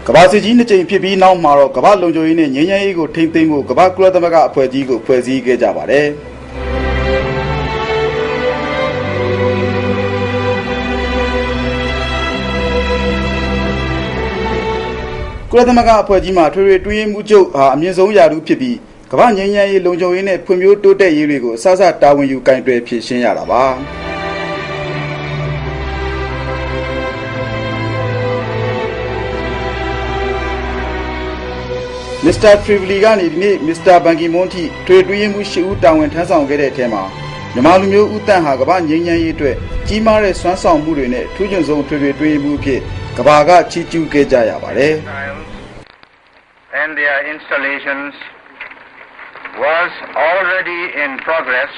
ကမ္ဘာစစ်ကြီးနှစ်ကြိမ်ဖြစ်ပြီးနောက်မှာတော့ကမ္ဘာလုံခြုံရေးနဲ့ငြိမ်းချမ်းရေးကိုထိန်းသိမ်းဖို့ကမ္ဘာကုလသမဂ္ဂအဖွဲ့ကြီးကိုဖွဲ့စည်းခဲ့ကြပါတယ်။ကုလသမဂ္ဂအဖွဲ့ကြီးမှာထွေထွေတွင်းရေးမှုချုပ်အမြင့်ဆုံးရာထူးဖြစ်ပြီးကမ္ဘာငြိမ်းချမ်းရေးလုံခြုံရေးနဲ့ဖွံ့ဖြိုးတိုးတက်ရေးတွေကိုအစအစတာဝန်ယူကင်တွယ်ဖြည့်ရှင်းရတာပါ။ Mr. Trively ကနေဒီနေ့ Mr. Ban Ki-moon ထိထွေထွေရေးမှုရှိဦးတာဝန်ထမ်းဆောင်ခဲ့တဲ့အထက်မှာမြန်မာလူမျိုးဦးတန့်ဟာကမ္ဘာငြိမ်းချမ်းရေးအတွက်ကြီးမားတဲ့စွမ်းဆောင်မှုတွေနဲ့ထူးချွန်ဆုံးထွေထွေတွင်းရေးမှုအဖြစ်ကမ္ဘာကချီးကျူးခဲ့ကြရပါတယ်။ And their installations was already in progress.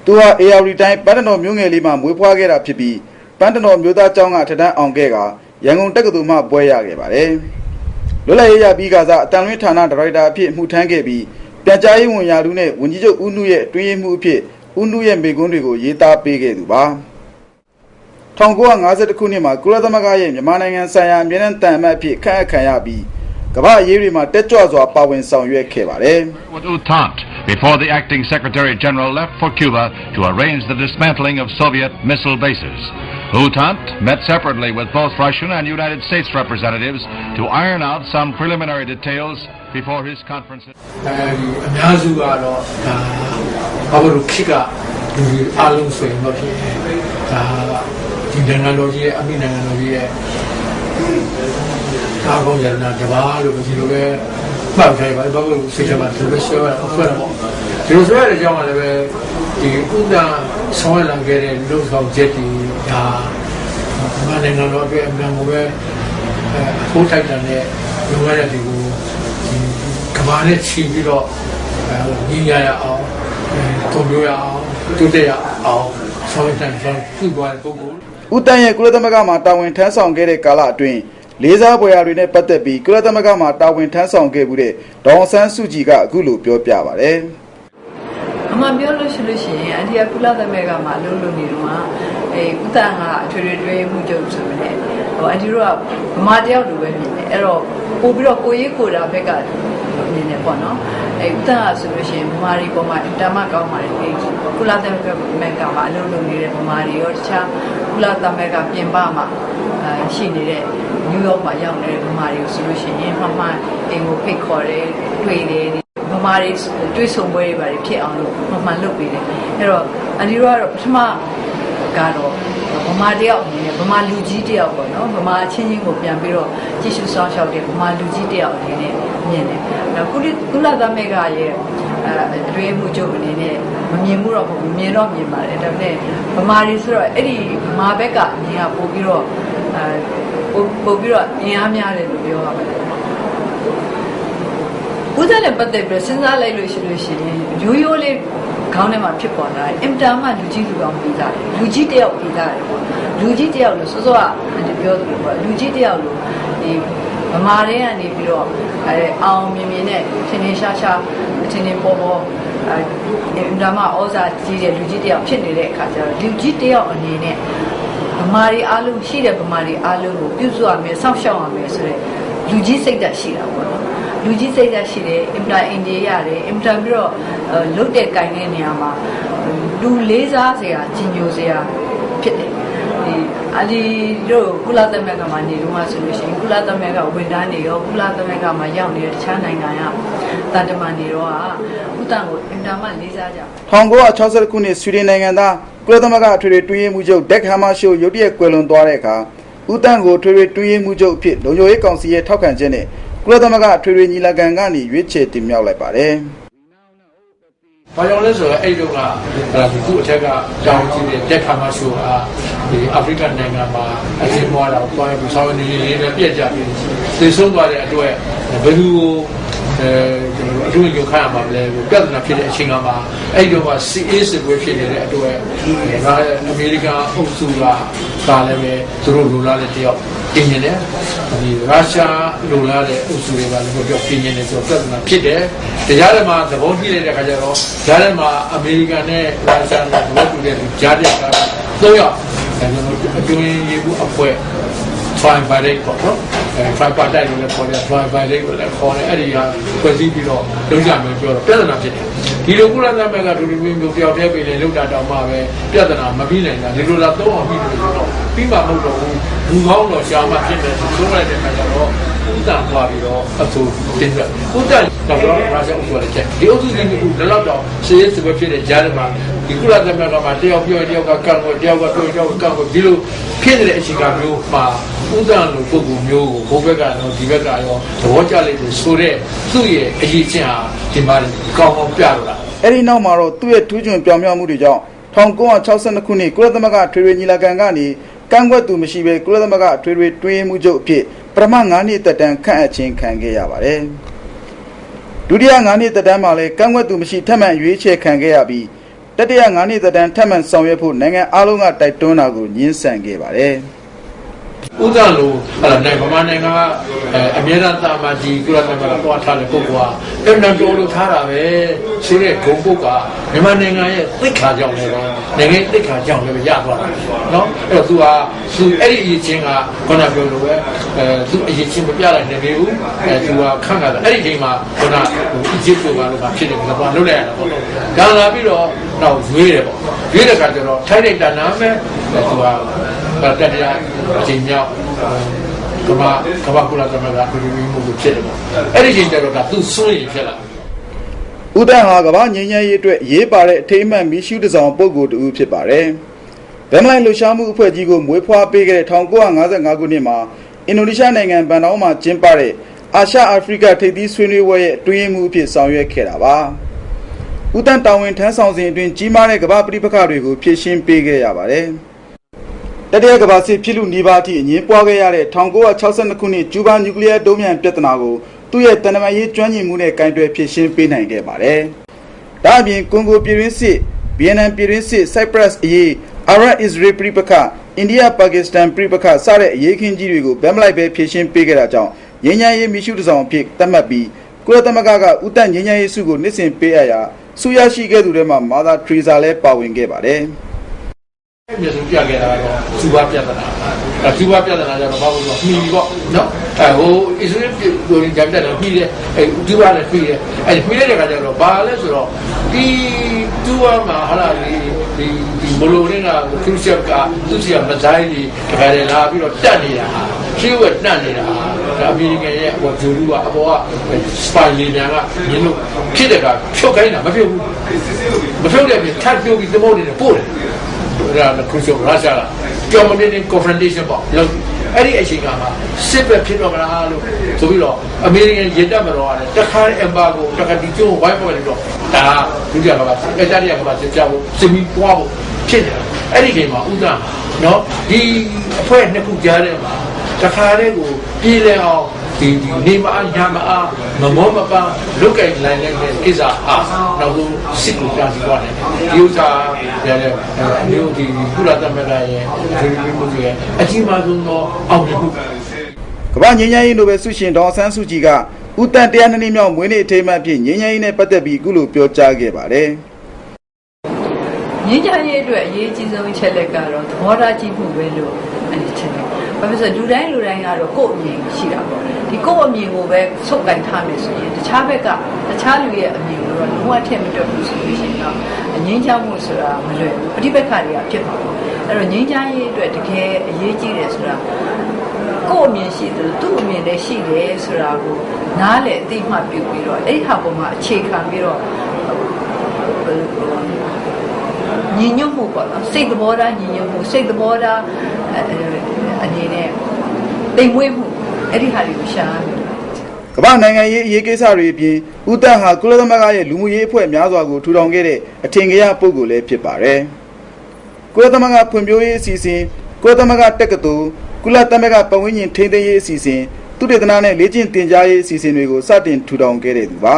သူဟာ AR တိုင်းပန်းတနော်မြို့ငယ်လေးမှာမွေးဖွားခဲ့တာဖြစ်ပြီးပန်းတနော်မြို့သားကျောင်းကထက်တန်းအောင်ခဲ့ကရန်ကုန်တက္ကသိုလ်မှဘွဲ့ရခဲ့ပါတယ်။လွတ်လပ်ရေးရပြီးကစားအတန်လွင်ဌာနဒါရိုက်တာအဖြစ်မှုထမ်းခဲ့ပြီးပြန်ကြားရေးဝန်ရာထူးနဲ့ဝန်ကြီးချုပ်ဦးနုရဲ့တွင်းရေးမှုအဖြစ်ဦးနုရဲ့မိကွန်းတွေကိုရေးသားပေးခဲ့သူပါ1950ခုနှစ်မှာကုလသမဂ္ဂရဲ့မြန်မာနိုင်ငံဆိုင်ရာအမြဲတမ်းတန်အမတ်အဖြစ်ခန့်အပ်ခံရပြီးကမ္ဘာအရေးတွေမှာတက်ကြွစွာပါဝင်ဆောင်ရွက်ခဲ့ပါတယ်Before the acting Secretary General left for Cuba to arrange the dismantling of Soviet missile bases. U Thant met separately with both Russian and United States representatives to iron out some preliminary details before his conference.ဦးတန်းရဲ့ကုလသမဂ္ဂမှာတာဝန်ထမ်းဆောင်ခဲ့တဲ့ကာလအတွင်းလေးစားပွဲရာတွေနဲ့ပတ်သက်ပြီးကုလသမဂ္ဂမှာတာဝန်ထမ်းဆောင်ခဲ့မှုတဲ့ဒေါအောင်ဆန်းစုကြည်ကအခုလိုပြောပြပါတယ်။အမှန်ပြောလို့ရှိရင်အဒီကကုလသမဂ္ဂမှာလုပ်နေတော့ဦးတန်းကအထွေထွေတွင်းမှုချုပ်ဆိုတဲ့အဒီတို့ကဗမာတယောက်လိုပဲမြင်တယ်အဲ့တော့ပို့ပြီးတော့ကိုရေးကိုတာဘက်ကမြင်တယ်ပေါ့နော်ဦးတန်းကဆိုလို့ရှိရင်ဗမာတွေပေါ်မှာအင်တာမကောင်းပါတယ်ကုလသမဂ္ဂမှာအလုပ်လုပ်နေတဲ့ဗမာတွေရောတခြားကုလသမဂ္ဂပြင်ပမှာရှိနေတဲ့နယူးယောက်မှာရောက်နေတဲ့ဗမာတွေကိုဆိုလို့ရှိရင်မှမှအိမ်ကိုဖိတ်ခေါ်တယ်တွေ့တယ်ဗမာတွေတွေ့ဆုံပွဲတွေပါဖြစ်အောင်လို့မှလုပ်ပေးတယ်အဲ့တော့အဒီတို့ကတော့ပထမကတော့ဗမာတယောက်အနေနဲ့ဗမာလူကြီးတယောက်ပေါ့နော်ဗမာချင်းချင်းကိုပြန်ပြီးတော့ကြည့်ရှုဆောင်ရှောက်တဲ့ဗမာလူကြီးတယောက်အနေနဲ့မြင်တယ်ကုလသမဂ္ဂရဲ့အတွင်းမှုချုပ်အနေနဲ့မမြင်မှုတော့မဟုတ်ဘူးမြင်တော့မြင်ပါတယ်ဒါပေမဲ့ဗမာတွေဆိုတော့အဲ့ဒီဗမာဘက်ကအမြင်ကပို့ပြီးတော့အင်အားများတယ်လို့ပြောရပါတယ်ဦးသားနဲ့ပတ်သက်ပြီးစဉ်းစားလိုက်လို့ရှိရင်ရိုးရိုးလေးခေါင်းထဲမှာဖြစ်ပေါ်လာတယ်အင်တာမှလူကြီးလူကောင်းပြီးသားတယ်လူကြီးတယောက်ပြီးသားတယ်ပေါ့လူကြီးတယောက်လို့စောစောကပြောသလိုပေါ့လူကြီးတယောက်လို့ဒီဗမာတွေကနေပြီးတော့အောင်မြင်မြင်နဲ့ထင်ထင်ရှားရှားထင်ထင်ပေါ်ပေါ်အင်တာမှဩဇာကြီးတဲ့လူကြီးတယောက်ဖြစ်နေတဲ့အခါကျတော့လူကြီးတယောက်အနေနဲ့ဗမာတွေအားလုံးရှိတဲ့ဗမာတွေအားလုံးကိုပြုစုရမယ်စောင့်ရှောက်ရမယ်ဆိုတဲ့လူကြီးစိတ်ဓာတ်ရှိတာပေါ့နော်လူကြီးစိတ်ဓာတ်ရှိတယ်အင်တာအင်ဂျင်ရတယ်အင်တာပြီးတော့လုတ်တဲ့ကိုင်တဲ့နေရာမှာလူလေးစားစရာကြီးညိုစရာဖြစ်တယ်ဒီအလီတို့ကုလသမဂ္ဂမှာနေတော့မှဆိုလို့ရှိရင်ကုလသမဂ္ဂဝန်ထမ်းတွေရောကုလသမဂ္ဂမှာရောက်နေတဲ့တခြားနိုင်ငံကတန်တမန်တွေတော့ဥတန်ကိုအင်တာမှလေးစားကြ1960ခုနှစ်ဆွီဒင်နိုင်ငံသားကုလသမဂ္ဂအထွေထွေတွင်းရေးမှုချုပ်ဒက်ဟမ်မာရှိုရုတ်တရက်ကွယ်လွန်သွားတဲ့အခါဦးတန်းကိုထွေထွေတွင်းရေးမှုချုပ်အဖြစ်လုံခြုံရေးကောင်စီရဲ့ထောက်ခံချက်နဲ့ကုလသမဂ္ဂထွေထွေညီလာခံကနေရွေးချယ်တင်မြှောက်လိုက်ပါတယ်။ဘာကြောင့်လဲဆိုတော့အဲ့ဒီကသူ့အထက်ကကြောင်းကြည့်တဲ့ဒက်ဟမ်မာရှိုကဒီအာဖရိကနိုင်ငံမှာအစင်းမွားတာကိုတွားပြီးဆောင်းနေနေနဲ့ပြက်ကြပြီးသေဆုံးသွားတဲ့အတွက်ဘယ်သူကို အထူးရုံခါရမှာလဲပြဿနာဖြစ်တဲ့အချိန်ကမှအဲ့ဒီတော့CAစစ်ပွဲဖြစ်နေတဲ့အတွက်ငါအမေရိကန်အုပ်စုကလည်းပဲသူတို့လိုလားတဲ့တယောက်တင်နေတယ်ဒီရုရှားလိုလားတဲ့အုပ်စုတွေကလည်းပြောတင်နေတယ်ဆိုတော့ပြဿနာဖြစ်တယ်တရားထဲမှာသဘောကြည့်လိုက်တဲ့အခါကျတော့ကြားထဲမှာအမေရိကန်နဲ့ရုရှားနဲ့သဘောတူတဲ့ကြားတဲ့က3ယောက်အတွင်းရေးမှုအဖွဲ့ tripartite ပေါ့နော်tripartite လို့လည်းခေါ်တယ် tripartite လို့လည်းခေါ်တယ်အဲ့ဒီဟာဖွဲ့စည်းပြီးတော့လုံးကြမယ်ပြောတော့ပြဿနာဖြစ်တယ်ဒီလိုကုလသမဂ္ဂဒုတိယမျိုးပြောက်တဲ့ပြည်လေလောက်တာတောင်မှပဲပြဿနာမပြီးနိုင်တာဒီလိုလားသုံးအောင်ပြီးလို့ဆိုတော့ပြီးမှမဟုတ်တော့ဘူးလူကောင်းတော့ရှာမှဖြစ်တယ်ဆိုလိုက်တဲ့အခါကျတော့ဥဒ္ဒသွားပြီးတော့အဆိုတင်ပြဥဒ္ဒတော့ရာဇအုပ်စုလည်းချက်ဒီအုပ်စုကြီးကလည်းတော့ရှေးစပဲဖြစ်တဲ့ကြားထဲမှာဒီကုလသမဂ္ဂမှာတယောက်ပြောတယောက်ကကန့်ကိုတယောက်ကတွေ့တယောက်ကကန့်ကိုဒီလိုဖြစ်နေတဲ့အချိန်ကမျိုးမှာဥဒ္ဒလိုပုဂ္ဂိုလ်မျိုးကိုဘိုးဘက်ကတော့ဒီဘက်ကရောသဘောကျလိုက်လို့ဆိုတဲ့သူ့ရဲ့အရေးချင်းဟာဒီမှာကောင်းကောင်းပြတော့တာအဲ့ဒီနောက်မှာတော့သူ့ရဲ့ထူးချွန်ပြောင်မြောက်မှုတွေကြောင့်1962ခုနှစ်ကုလသမဂ္ဂထွေထွေညီလာခံကနေကန့်ကွက်သူမရှိဘဲကုလသမဂ္ဂထွေထွေတွင်းမှုချုပ်အဖြစ်ပထမ9နှစ်သက်တမ်းခန့်အပ်ခြင်းခံခဲ့ရပါတယ်ဒုတိယ9နှစ်သက်တမ်းမှာလည်းကန့်ကွက်သူမရှိထပ်မံရွေးချယ်ခံခဲ့ရပြီးတတိယ9နှစ်သက်တမ်းထပ်မံဆောင်ရွက်ဖို့နိုင်ငံအလုံးကတိုက်တွန်းတာကိုညှင်းဆန်ခဲ့ပါတယ်ဥဒ္ဒလိုဗမာနိုင်ငံကအမြဲတမ်းတာမကြီးကုလသမဂ္ဂသွားထားတဲ့ပုဂ္ဂိုလ်ကပြန်တော်လို့ထားတာပဲဆိုတဲ့ဂုဏ်ပုဂ္ဂိုလ်ကမြန်မာနိုင်ငံရဲ့သိက္ခာကြောင့်လည်းနိုင်ငံသိက္ခာကြောင့်လည်းရသွားတာနော်အဲ့တော့သူအဲ့ဒီအရေးချင်းကခေါင်းပြောလို့ပဲသူအရေးချင်းမပြလိုက်နိုင်ဘူးသူကခန့်တာအဲ့ဒီချိန်မှာခေါင်းအစ်စ်တို့ကလည်းဖြစ်တယ်ကတော့လုပ်လိုက်ရတာပေါ့ဒါလာပြီးတော့တော့ရွေးတယ်ပေါ့ရွေးတဲ့အခါကျတော့ထိုက်တဲ့တဏ္ဍာမဲ့သူကတတရားအချိန်မြောက်ကဘာကုလသမဂ္ဂပြည်သူ့မှုကိုဖြစ်တယ်ပေါ့အဲ့ဒီချိန်ကျတော့ကသူစွန့်ရင်ဖြစ်လာဥဒ္ဒဟာကမ္ဘာငြိမ်းချမ်းရေးအတွက်ရေးပါတဲ့အထိမ်းအမှတ်မီးရှူးတစ်စောင်ပုဂ္ဂိုလ်တူဖြစ်ပါတယ်ဗမ်မလိုက်လှူရှားမှုအဖွဲ့ကြီးကိုမွေးဖွားပေးခဲ့တဲ့1955ခုနှစ်မှာအင်ဒိုနီးရှားနိုင်ငံဘန်တောင်းမှာကျင်းပတဲ့အာရှအာဖရိကထိပ်သီးဆွေးနွေးပွဲရဲ့အတွင်းမှုအဖြစ်ဆောင်ရွက်ခဲ့တာပါဥဒ္ဒတာဝန်ထမ်းဆောင်စဉ်အတွင်းကြီးမားတဲ့ကမ္ဘာပဋိပက္ခတွေကိုဖြေရှင်းပေးခဲ့ရပါတယ်တတိယကမ္ဘာစစ်ဖြစ်လူနီးပါးအထိအငြင်းပွားခဲ့ရတဲ့1962ခုနှစ်ကျူးဘာနျူကလ িয়ার ဒုံးပျံပြဿနာကိုသူ့ရဲ့တန်တမာရေးကျွမ်းကျင်မှုနဲ့ကင်တွယ်ဖြေရှင်းပေးနိုင်ခဲ့ပါတယ်။ဒါအပြင်ကွန်ဂိုပြည်တွင်းစစ်၊ဗီယက်နမ်ပြည်တွင်းစစ်၊ဆိုက်ပရပ်စ်အရေး၊အာရပ်-အစ္စရေးပဋိပက္ခ၊အိန္ဒိယ-ပါကစ္စတန်ပဋိပက္ခစတဲ့အရေးခင်းကြီးတွေကိုဗမ်းမလိုက်ပဲဖြေရှင်းပေးခဲ့တာကြောင့်ငြိမ်းချမ်းရေးမီးရှူးတစ်စောင်အဖြစ်သတ်မှတ်ပြီးကုလသမဂ္ဂကဥဒ္ဒငြိမ်းချမ်းရေးဆုကိုနှစ်စဉ်ပေးအပ်ရာဆုရရှိခဲ့သူတွေမှာမာသာထရီဇာလည်းပါဝင်ခဲ့ပါတယ်။မြေစုပြခဲ့တာတော့ကျူဘာပြဿနာကျူဘာပြဿနာကျတော့ဘာလို့လဲမှီပေါ့နော်ဟိုအစ္စရေးကိုကြမ်းတယ်မှီတယ်ကျူဘာလည်းမှီတယ်မှီတဲ့ခါကျတော့ဘာလဲဆိုတော့ဒီကျူဘာမှာဟာလာဒီဘလိုရင်းကခရစ်ယာန်ကသူစီကမဇိုင်းကြီးတခါလေလာပြီးတော့တက်နေတာဟာရှေ့ဝက်တက်နေတာဟာအမေရိကန်ရဲ့ဟိုဂျူလူကအပေါ်ကစပိုင်လီနန်ကညင်းလို့ဖြစ်တဲ့ကဖြုတ်ခိုင်းတာမဖြုတ်ဘူးမဖြုတ်တဲ့ပြင်ထပ်ပြုတ်ပြီးသမောနေတယ်ပို့တယ်ဒါကခရစ်ယာန်ရုရှားကကြော်မနေတဲ့ confrontation ပေါ့အဲ့ဒီအချိန်ကမှစစ်ပဲဖြစ်တော့မလားလို့ဆိုပြီးတော့အမေရိကန်ရေတပ်မတော်ကလည်းတခါအမ်ဘာကိုတခါဒီကျိုးဝိုင်းပေါ်နေတော့ဒါဒုတိယကမ္ဘာစစ်တတိယကမ္ဘာစစ်ကြောက်စမီပွားဖို့ဖြစ်တယ်အဲ့ဒီချိန်မှာဥဒ္ဒနော်ဒီအဖွဲ့နှစ်ခုကြားထဲမှာတခါလေးကိုပြည်လဲအောင်ဒီနေမအားညမအားမမောမပန်းလုတ်ကြိုင်လိုက်တဲ့ကိစ္စအားနောက်ဆုံးစစ်ကိုပြန်စီသွားတယ်ဒီဥစ္စာရဲ့မျိုးဒီကုလသမဂ္ဂရဲ့ဒီမျိုးရဲ့အကြီးမားဆုံးသောအောင်မြင်မှုကမ္ဘာငြိမ်းချမ်းရေးနိုဘယ်ဆုရှင်ဒေါ်ဆန်းစုကြည်ကဥဒ္ဒ100နှစ်မြောက်မွေးနေ့အထိမ်းအမှတ်ဖြစ်ငြိမ်းချမ်းရေးနဲ့ပတ်သက်ပြီးအခုလိုပြောကြားခဲ့ပါတယ်ငြိမ်းချမ်းရေးအတွက်အရေးကြီးဆုံးချက်လက်ကတော့သဘောထားကြီးမှုပဲလို့အဲ့ချက်လက်ဘာဖြစ်လို့လူတိုင်းကတော့ကိုယ့်အမြင်ရှိတာပေါ့ဒီကိုယ့်အမြင်ကိုပဲစုပ်ကိုင်ထားမယ်ဆိုရင်တခြားဘက်ကတခြားလူရဲ့အမြင်ကိုတော့လုံးဝထည့်မတွက်ဘူးဆိုလို့ရှိရင်တော့ငြိမ်းချမ်းမှုဆိုတာမလွယ်ဘူးပဋိပက္ခတွေကဖြစ်ပါဘူးအဲ့တော့ငြိမ်းချမ်းရေးအတွက်တကယ်အရေးကြီးတယ်ဆိုတာကိုယ့်အမြင်ရှိတယ်သူ့အမြင်လည်းရှိတယ်ဆိုတာကိုနားလည်အသိမှတ်ပြုပြီးတော့အဲ့ဒီဟာပေါ်မှာအခြေခံပြီးတော့ညီညွတ်မှုပေါ့နော်စိတ်သဘောထားညီညွတ်မှုစိတ်သဘောထားအနေနဲ့တိမ်မွေးမှုအဲ့ဒီဟာတွေကိုရှားတယ်ကမ္ဘာနိုင်ငံရေးအရေးကိစ္စတွေအပြင်ဥဒ္ဒဟာကုလသမဂ္ဂရဲ့လူမှုရေးအဖွဲ့များစွာကိုထူထောင်ခဲ့တဲ့အထင်ကြီးပုဂ္ဂိုလ်လည်းဖြစ်ပါတယ်ကုလသမဂ္ဂဖွံ့ဖြိုးရေးအစီအစဉ်ကုလသမဂ္ဂတက္ကသိုလ်ကုလသမဂ္ဂပတ်ဝန်းကျင်ထိန်းသိမ်းရေးအစီအစဉ်သုတေသနနဲ့လေ့ကျင့်သင်ကြားရေးအစီအစဉ်တွေကိုစတင်ထူထောင်ခဲ့တဲ့သူပါ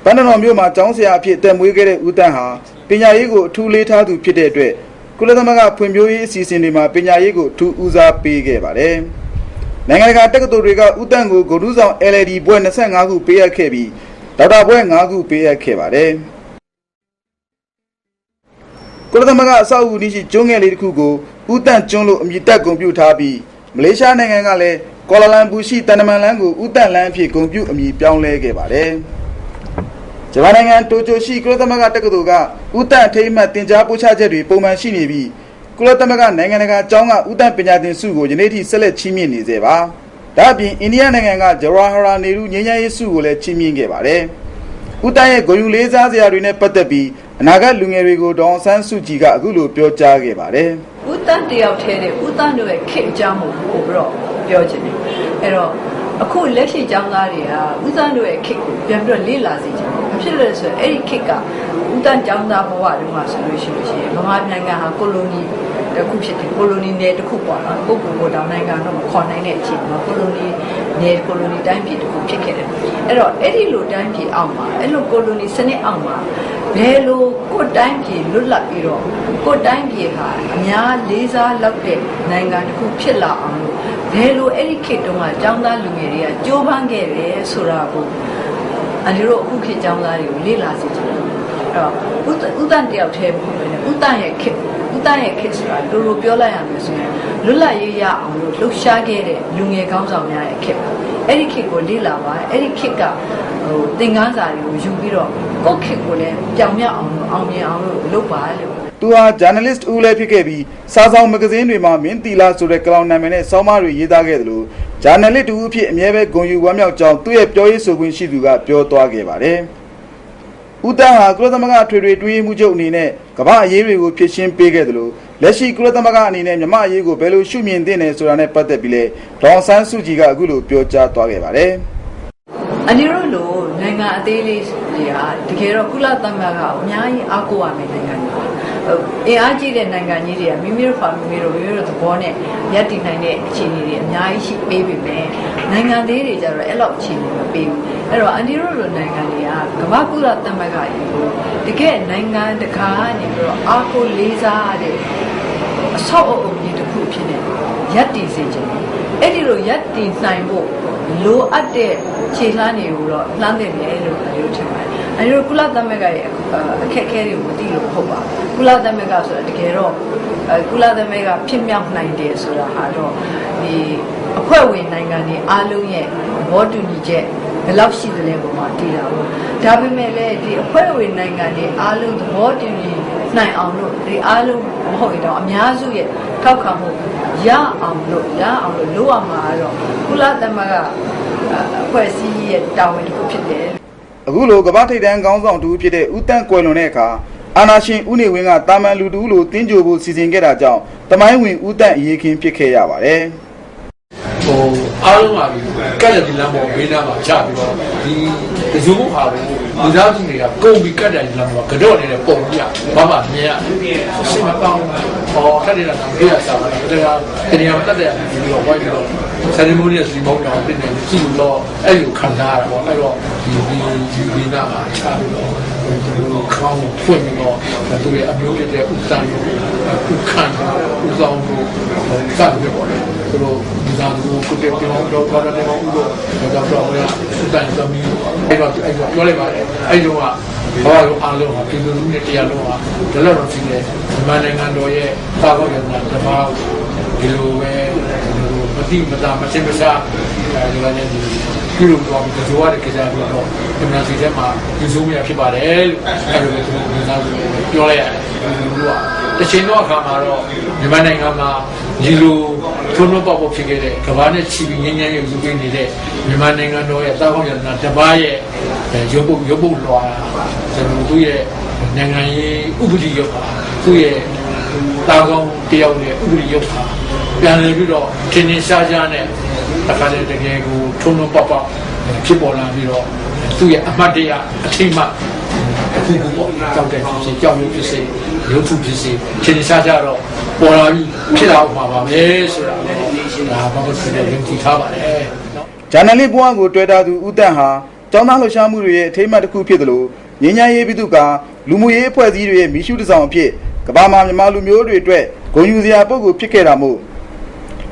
ပန်းတတော်မြို့မှာကျောင်းဆရာအဖြစ်တက်မွေးခဲ့တဲ့ဦးတန်းဟာပညာရေးကိုအထူးလေးထားသူဖြစ်တဲ့အတွက်ကုလသမဂ္ဂဖွံ့ဖြိုးရေးအစီအစဉ်တွေမှာပညာရေးကိုအထူးဦးစားပေးခဲ့ပါတယ်။နိုင်ငံတကာတက္ကသိုလ်တွေကဦးတန်းကိုဂုဏ်ထူးဆောင် LED ဘွဲ့25ခုပေးအပ်ခဲ့ပြီးဒေါက်တာဘွဲ့5ခုပေးအပ်ခဲ့ပါတယ်။ကုလသမဂ္ဂအဆောက်အဦရှိကျွန်းငယ်လေးတစ်ခုကိုဦးတန်းကျွန်းလို့အမည်တပ်ဂုဏ်ပြုထားပြီးမလေးရှားနိုင်ငံကလည်းကွာလာလမ်ပူရှိတန်တမန်လန်းကိုဦးတန်းလန်းအဖြစ်ဂုဏ်ပြုအမည်ပြောင်းလဲခဲ့ပါတယ်။ဂျပန်နိုင်ငံတိုကျိုရှိကုလသမဂ္ဂတက္ကသိုလ်ကဦးတန်းအထိမ်းအမှတ်တင်ကြားပို့ချချက်တွေပုံမှန်ရှိနေပြီးကုလသမဂ္ဂနိုင်ငံတကာအကြောင်းကဦးတန်းပညာသင်ဆုကိုယနေ့ထိဆက်လက်ချီးမြှင့်နေသေးပါ။ဒါ့အပြင်အိန္ဒိယနိုင်ငံကဂျဝါဟာရာနေရူငြိမ်းချမ်းရေးဆုကိုလည်းချီးမြှင့်ခဲ့ပါတယ်။ဦးတန်းရဲ့ဂုဏ်ယူလေးစားစရာတွေနဲ့ပတ်သက်ပြီးအနာဂတ်လူငယ်တွေကိုဒေါအောင်ဆန်းစုကြည်ကအခုလိုပြောကြားခဲ့ပါတယ်။ဦးတန်းတယောက်တည်းနဲ့ဦးတန်းတို့ရဲ့ခေတ်အကြောင်းကိုပို့ပြီးတော့ပြောချင်တယ်။အဲ့တော့အခုလက်ရှိကျောင်းသားတွေကဦးတန်းတို့ရဲ့ခေတ်ကိုပြန်ပြီးတော့လေ့လာစေချင်တယ်။ဖြစ်လို့ဆိုရင်အဲ့ဒီခေတ်ကဦးတန်းကျောင်းသားဘဝတုန်းကဆိုလို့ရှိရင်ဗမာနိုင်ငံဟာကိုလိုနီတစ်ခုဖြစ်တယ်ကိုလိုနီနယ်တစ်ခုပေါ့နော်ပုဂ္ဂိုလ်ကိုတောင်နိုင်ငံတော့မခေါ်နိုင်တဲ့အချိန်မှာကိုလိုနီနယ်ကိုလိုနီတိုင်းပြည်တစ်ခုဖြစ်ခဲ့တယ်အဲ့တော့အဲ့ဒီလိုတိုင်းပြည်အောက်မှာအဲ့လိုကိုလိုနီစနစ်အောက်မှာဘယ်လိုကိုတိုင်းပြည်လွတ်လပ်ပြီးတော့ကိုတိုင်းပြည်ဟာအများလေးစားလောက်တဲ့နိုင်ငံတစ်ခုဖြစ်လာအောင်လို့ဘယ်လိုအဲ့ဒီခေတ်တုန်းကကျောင်းသားလူငယ်တွေကကြိုးပမ်းခဲ့တယ်ဆိုတာကိုအန်ဒီတို့အခုခေတ်ကျောင်းသားတွေကိုလေ့လာစေချင်တယ်အဲ့တော့ဦးတန်းတယောက်တည်းမဟုတ်ဘဲနဲ့ဦးတန်းရဲ့ခေတ်ဆိုတာလိုလိုပြောလိုက်ရမယ်ဆိုရင်လွတ်လပ်ရေးရအောင်လို့လှုပ်ရှားခဲ့တဲ့လူငယ်ကောင်းဆောင်များရဲ့ခေတ်အဲ့ဒီခေတ်ကိုလေ့လာပါအဲ့ဒီခေတ်ကသင်ခန်းစာတွေကိုယူပြီးတော့ကိုယ့်ခေတ်ကိုလည်းပြောင်မြောက်အောင်လို့အောင်မြင်အောင်လို့လုပ်ပါလို့သူဟာ journalist ဦးလည်းဖြစ်ခဲ့ပြီးစာဆောင်မဂ္ဂဇင်းတွေမှာမင်းတီလာဆိုတဲ့ကလောင်နာမည်နဲ့ဆောင်းပါးတွေရေးသားခဲ့တယ်လို့ journalist တူအဖြစ်အမြဲပဲဂုဏ်ယူဝမ်းမြောက်ကြောင်းသူ့ရဲ့ပြောရေးဆိုခွင့်ရှိသူကပြောသွားခဲ့ပါတယ်။ဦးတန်းဟာကုလသမဂ္ဂထွေထွေတွင်းမှုချုပ်အနေနဲ့ကမ္ဘာအရေးတွေကိုဖြည့်ရှင်းပေးခဲ့တယ်လို့လက်ရှိကုလသမဂ္ဂအနေနဲ့မြန်မာအရေးကိုဘယ်လိုရှုမြင်သင့်တယ်ဆိုတာနဲ့ပတ်သက်ပြီးလဲဒေါအောင်ဆန်းစုကြည်ကအခုလိုပြောကြားသွားခဲ့ပါတယ်။အန်ဒီတို့လိုနိုင်ငံအသေးလေးတွေကတကယ်တော့ကုလသမဂ္ဂကအများကြီးအားကိုးရမယ့်နိုင်ငံတွေအင်အားကြီးတဲ့နိုင်ငံကြီးတွေကမိမိတို့သဘောနဲ့ရပ်တည်နိုင်တဲ့အခြေအနေတွေအများကြီးရှိပေးပေမဲ့နိုင်ငံသေးတွေကြတော့အဲ့လောက်အခြေအနေမပေးဘူးအဲ့တော့အန်ဒီတို့လိုနိုင်ငံတွေကကမ္ဘာကုလသမဂ္ဂကြီးကိုတကယ်နိုင်ငံတကာကနေပြီးတော့အားကိုးလေးစားတဲ့အဆောက်အအုံကြီးတစ်ခုဖြစ်နေရပ်တည်စေချင်တယ်အဲ့ဒီလိုရပ်တည်နိုင်ဖို့လိုအပ်တဲ့ခြေလှမ်းတွေကိုတော့လှမ်းသင့်တယ်လို့ပြောချင်ပါတယ်။အဲဒီကုလသမဂ္ဂရဲ့အခက်အခဲတွေကိုမသိလို့ဟုတ်ပါဘူး။ကုလသမဂ္ဂဆိုတာတကယ်တော့ကုလသမဂ္ဂဖြစ်မြောက်နိုင်တယ်ဆိုတာဟာတော့ဒီအဖွဲ့ဝင်နိုင်ငံတွေအားလုံးရဲ့ဘောတူညီချက်ဘယ်လောက်ရှိသလဲပုံမှာတည်တာပေါ့။ဒါပေမဲ့လည်းဒီအဖွဲ့ဝင်နိုင်ငံတွေအားလုံးသဘောတူညီနိုင်အောင်လို့ဒီအားလုံးမဟုတ်ရင်တော့အများစုရဲ့ထောက်ခံမှုရအောင်လို့လုပ်ရမှာတော့ကုလသမဂ္ဂအဖွဲ့အစည်းရဲ့တာဝန်တစ်ခုဖြစ်တယ်။အခုလိုကမ္ဘာထိပ်တန်းခေါင်းဆောင်တူဖြစ်တဲ့ဦးတန်းကွယ်လွန်တဲ့အခါအာနာရှင်ဦးနေဝင်းကတာမန်လူတူလို့တင်းကြိုဖို့စီစဉ်ခဲ့တာကြောင့်တမိုင်းဝင်ဦးတန်းအရေးခင်းဖြစ်ခဲ့ရပါတယ်။အားလုံးပါပြီကက်လက်ဒီလမ်းပေါ်ဘေးနားမှာချပြီးတော့ဒီဇုံဟာကိုလူသားစုတွေကကုန်ပြီးကက်တယ်ဒီလမ်းပေါ်ကတော့နေတဲ့ပုံကြီးอ่ะဘာမှမြင်ရရှင်းမပေါင်းဟောခက်တယ်လားခေရစားတာတရားတရားမတတ်တဲ့ဒီလိုဝိုင်းပြီးတော့ဆယ်ရီမိုနီစီမောင်းတော့ပြင်နေကြည့်လို့အဲ့လိုခံစားရတာပေါ့အဲ့တော့ဒီနားမှာချပြီးတော့ခေါင်းဖွင့်ပြီးတော့သူရဲ့အမျိုးတဲ့ဥစ္စာကိုဥခံဥစ္စာကိုစပြီးတော့သူတို့ဒီသာသူကိုတက်ပြောင်းတော့ပါတယ်တော့ဥတော့တော့ရစတိုင်သမီးအဲ့တော့ပြောလိုက်ပါတယ်အဲ့တော့ဘာလို့အားလုံးဒီလိုလူနဲ့တရားလုံးဟာဒါလည်းတော့ရှိတယ်မြန်မာနိုင်ငံတော်ရဲ့သာကောက်ရနာဓမ္မဒီလိုပဲမတိမတာမစင်မစားဒီလိုနဲ့ဒီပြုလုပ်တော့ဒီလိုရတဲ့ကိစ္စတွေတော့ဒီမှာစီထဲမှာဒီစုံရဖြစ်ပါတယ်လို့အဲ့လိုပဲဒီသားပြောလိုက်ရတယ်လူကတချင်တော့အခါမှာတော့မြန်မာနိုင်ငံမှာဒီလိုထုံးတော့ပေါ့ဖြစ်ခဲ့တဲ့ကမ္ဘာနဲ့ချီပြီးငင်းငင်းရုပ်စုပေးနေတဲ့မြန်မာနိုင်ငံတော်ရဲ့သာကောက်ရနာဓမ္မရဲ့ရုပ်ပုတ်လွှာကျွန်တော်တို့ရဲ့နိုင်ငံရေးဥပဒေရုပ်ပါသူ့ရဲ့တာကောင်းတယောက်ရဲ့ဥပဒေရုပ်ပါပြန်လည်ပြီးတော့ထင်းထင်းရှားရှားနဲ့အခါတည်းတကယ်ကိုထုံးတော့ပေါ့ဖြစ်ပေါ်လာပြီးတော့သူ့ရဲ့အမှတ်တရအထိမအခုပေါ့ကြောက်တဲ့ဖြစ်စေကြောက်ရွံ့ဖြစ်စေရုပ်ထုဖြစ်စေထင်းထင်းရှားရှားတော့ပေါ်လာပြီးဖြစ်လာအောင်ပါပဲဆိုတာဒါဘာလို့ဆိုလဲယုံကြည်ထားပါတယ်ဂျာနယ်လစ်ဘဝကိုတွေ့တာသူဦးတန်းဟာ ကျောင်းသားလှုပ်ရှားမှုတွေရဲ့အထိမ်းအမှတ်တစ်ခုဖြစ်တယ်လို့ငြိမ်းချမ်းရေးပြည်သူကလူမှုရေးအဖွဲ့အစည်းတွေရဲ့မိရှုတစ်ဆောင်အဖြစ်ကမ္ဘာမှာမြန်မာလူမျိုးတွေအတွက်ဂုဏ်ယူစရာပုဂ္ဂိုလ်ဖြစ်ခဲ့တာမို့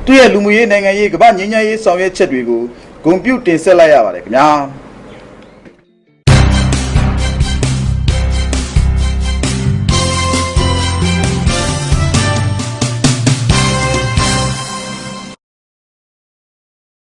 သူ့ရဲ့လူမှုရေးနိုင်ငံရေးကမ္ဘာငြိမ်းချမ်းရေးဆောင်ရွက်ချက်တွေကိုဂုဏ်ပြုတင်ဆက်လိုက်ရပါတယ်ခင်ဗျာ